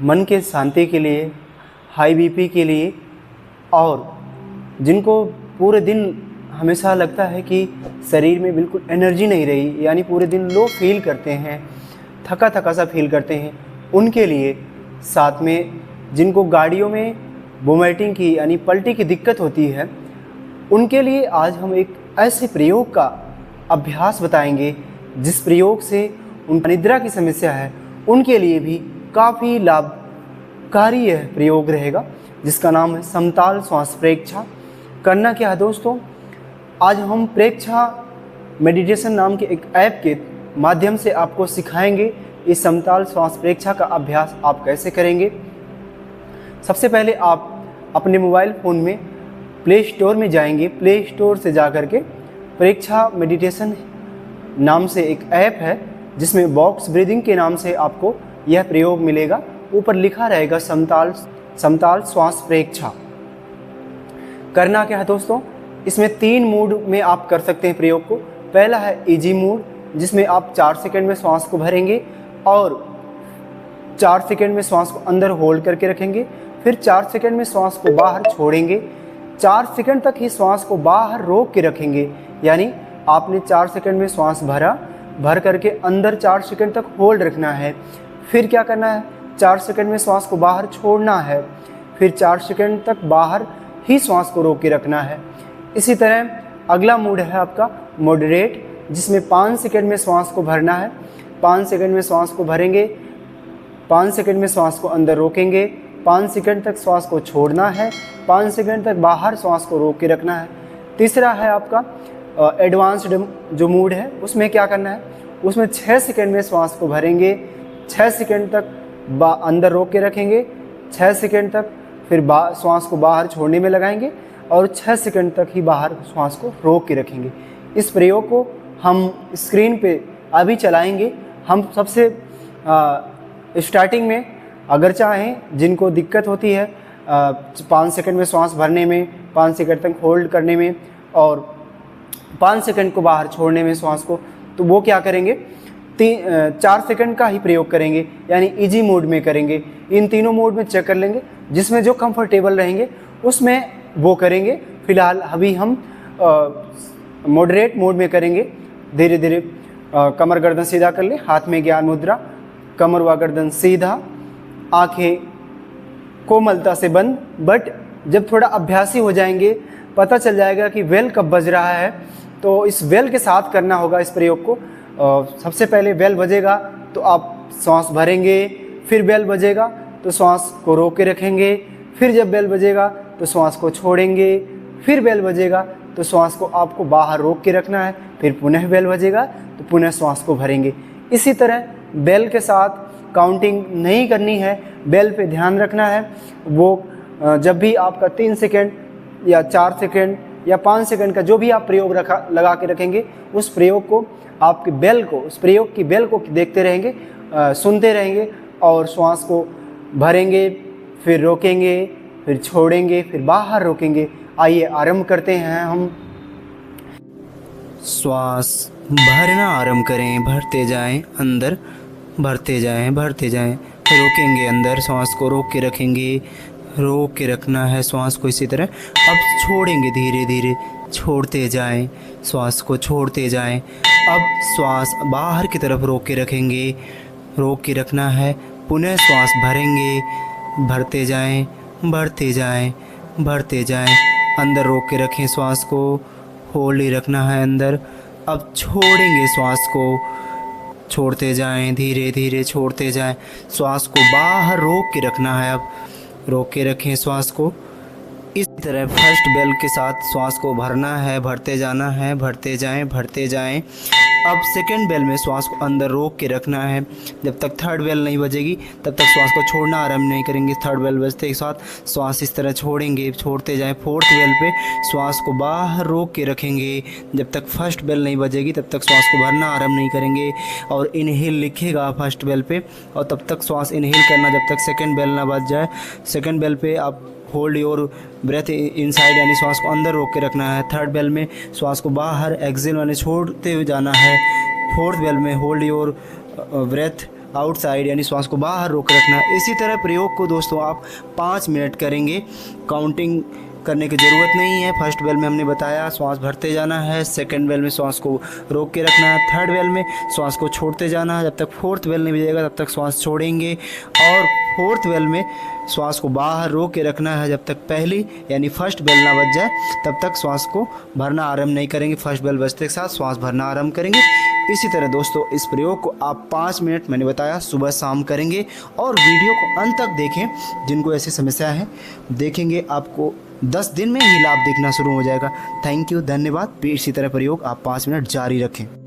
मन के शांति के लिए, हाई बीपी के लिए, और जिनको पूरे दिन हमेशा लगता है कि शरीर में बिल्कुल एनर्जी नहीं रही, यानी पूरे दिन लो फील करते हैं, थका थका सा फील करते हैं, उनके लिए। साथ में जिनको गाड़ियों में वोमिटिंग की यानी पलटी की दिक्कत होती है, उनके लिए आज हम एक ऐसे प्रयोग का अभ्यास बताएंगे जिस प्रयोग से उनका निद्रा की समस्या है उनके लिए भी काफ़ी लाभकारी यह प्रयोग रहेगा, जिसका नाम है समताल श्वास प्रेक्षा। करना क्या है दोस्तों, आज हम प्रेक्षा मेडिटेशन नाम के एक ऐप के माध्यम से आपको सिखाएंगे इस समताल श्वास प्रेक्षा का अभ्यास आप कैसे करेंगे। सबसे पहले आप अपने मोबाइल फ़ोन में प्ले स्टोर में जाएंगे। प्ले स्टोर से जा कर के प्रेक्षा मेडिटेशन नाम से एक ऐप है जिसमें बॉक्स ब्रीदिंग के नाम से आपको यह प्रयोग मिलेगा। ऊपर लिखा रहेगा समताल श्वास प्रेक्षा। करना क्या है दोस्तों, इसमें 3 मूड में आप कर सकते हैं प्रयोग को। पहला है इजी मूड, जिसमें आप 4 सेकंड में श्वास को भरेंगे और 4 सेकंड में श्वास को अंदर होल्ड करके रखेंगे, फिर 4 सेकंड में श्वास को बाहर छोड़ेंगे, 4 सेकंड तक ही श्वास को बाहर रोक के रखेंगे। यानी आपने 4 सेकंड में श्वास भर करके अंदर 4 सेकंड तक होल्ड रखना है। फिर क्या करना है, 4 सेकंड में श्वास को बाहर छोड़ना है, फिर 4 सेकंड तक बाहर ही श्वास को रोक के रखना है। इसी तरह अगला मूड है आपका मॉडरेट, जिसमें 5 सेकंड में श्वास को भरना है, 5 सेकंड में श्वास को भरेंगे, 5 सेकंड में श्वास को अंदर रोकेंगे, 5 सेकंड तक श्वास को छोड़ना है, 5 सेकंड तक बाहर श्वास को रोक के रखना है। तीसरा है आपका एडवांस्ड जो मूड है, उसमें क्या करना है, उसमें 6 सेकंड में श्वास को भरेंगे, 6 सेकंड तक अंदर रोक के रखेंगे, 6 सेकंड तक फिर श्वास को बाहर छोड़ने में लगाएंगे और 6 सेकंड तक ही बाहर श्वास को रोक के रखेंगे। इस प्रयोग को हम स्क्रीन पे अभी चलाएंगे। हम सबसे स्टार्टिंग में अगर चाहें, जिनको दिक्कत होती है 5 सेकंड में श्वास भरने में, 5 सेकंड तक होल्ड करने में और 5 सेकंड को बाहर छोड़ने में श्वास को, तो वो क्या करेंगे, 4 सेकंड का ही प्रयोग करेंगे, यानी इजी मोड में करेंगे। इन तीनों मोड में चेक कर लेंगे, जिसमें जो कंफर्टेबल रहेंगे उसमें वो करेंगे। फिलहाल अभी हम मॉडरेट मोड में करेंगे। धीरे धीरे कमर गर्दन सीधा कर ले, हाथ में ज्ञान मुद्रा, कमर व गर्दन सीधा, आंखें कोमलता से बंद। बट जब थोड़ा अभ्यासी हो जाएंगे, पता चल जाएगा कि बेल कब बज रहा है, तो इस बेल के साथ करना होगा इस प्रयोग को। सबसे पहले बेल बजेगा तो आप श्वास भरेंगे, फिर बेल बजेगा तो श्वास को रोक के रखेंगे, फिर जब बेल बजेगा तो श्वास को छोड़ेंगे, फिर बेल बजेगा तो श्वास को आपको बाहर रोक के रखना है, फिर पुनः बेल बजेगा तो पुनः श्वास को भरेंगे। इसी तरह बेल के साथ काउंटिंग नहीं करनी है, बेल पे ध्यान रखना है। वो जब भी आपका 3 सेकंड या 4 सेकंड या 5 सेकंड का जो भी आप प्रयोग लगा के रखेंगे, उस प्रयोग को आपके बेल को, उस प्रयोग की बेल को देखते रहेंगे, सुनते रहेंगे और श्वास को भरेंगे, फिर रोकेंगे, फिर छोड़ेंगे, फिर बाहर रोकेंगे। आइए आरंभ करते हैं। हम श्वास भरना आरंभ करें, भरते जाएं, अंदर भरते जाएं, भरते जाएं, रोकेंगे, अंदर श्वास को रोक के रखेंगे, रोक के रखना है श्वास को। इसी तरह अब छोड़ेंगे, धीरे धीरे छोड़ते जाएं, श्वास को छोड़ते जाएं। अब श्वास बाहर की तरफ रोक के रखेंगे, रोक के रखना है, पुनः श्वास भरेंगे, भरते जाएं, भरते जाएं, भरते जाएं, अंदर रोक के रखें, श्वास को होल्ड ही रखना है अंदर। अब छोड़ेंगे, श्वास को छोड़ते जाएं, धीरे धीरे छोड़ते जाएं, श्वास को बाहर रोक के रखना है। अब रोक के रखें श्वास को। इस तरह फर्स्ट बेल के साथ श्वास को भरना है, भरते जाना है, भरते जाएं, भरते जाएं। अब सेकेंड बेल में श्वास को अंदर रोक के रखना है। जब तक थर्ड बेल नहीं बजेगी तब तक श्वास को छोड़ना आरंभ नहीं करेंगे। थर्ड बेल बजते के साथ श्वास इस तरह छोड़ेंगे, छोड़ते जाएं। फोर्थ बेल पे श्वास को बाहर रोक के रखेंगे। जब तक फर्स्ट बेल नहीं बजेगी तब तक श्वास को भरना आरंभ नहीं करेंगे और इनहेल लिखेगा फर्स्ट बेल पे, और तब तक श्वास इनहेल करना जब तक सेकेंड बेल ना बज जाए। सेकेंड बेल पे आप होल्ड योर ब्रेथ इनसाइड, यानी श्वास को अंदर रोक के रखना है। थर्ड बेल में श्वास को बाहर एक्सेल यानी छोड़ते हुए जाना है। फोर्थ बेल में होल्ड योर ब्रेथ आउटसाइड यानी श्वास को बाहर रोक रखना। इसी तरह प्रयोग को दोस्तों आप 5 मिनट करेंगे। काउंटिंग करने की ज़रूरत नहीं है। फर्स्ट बेल में हमने बताया श्वास भरते जाना है, सेकंड बेल में श्वास को रोक के रखना है, थर्ड बेल में श्वास को छोड़ते जाना है। जब तक फोर्थ बेल नहीं बजेगा तब तक श्वास छोड़ेंगे, और फोर्थ बेल में श्वास को बाहर रोक के रखना है जब तक पहली यानी फर्स्ट बेल ना बज जाए तब तक श्वास को भरना आरंभ नहीं करेंगे। फर्स्ट बेल बजते के साथ श्वास भरना आरंभ करेंगे। इसी तरह दोस्तों इस प्रयोग को आप 5 मिनट मैंने बताया सुबह शाम करेंगे, और वीडियो को अंत तक देखें। जिनको ऐसी समस्या है देखेंगे आपको 10 दिन में ही लाभ दिखना शुरू हो जाएगा। थैंक यू, धन्यवाद। इसी तरह प्रयोग आप 5 मिनट जारी रखें।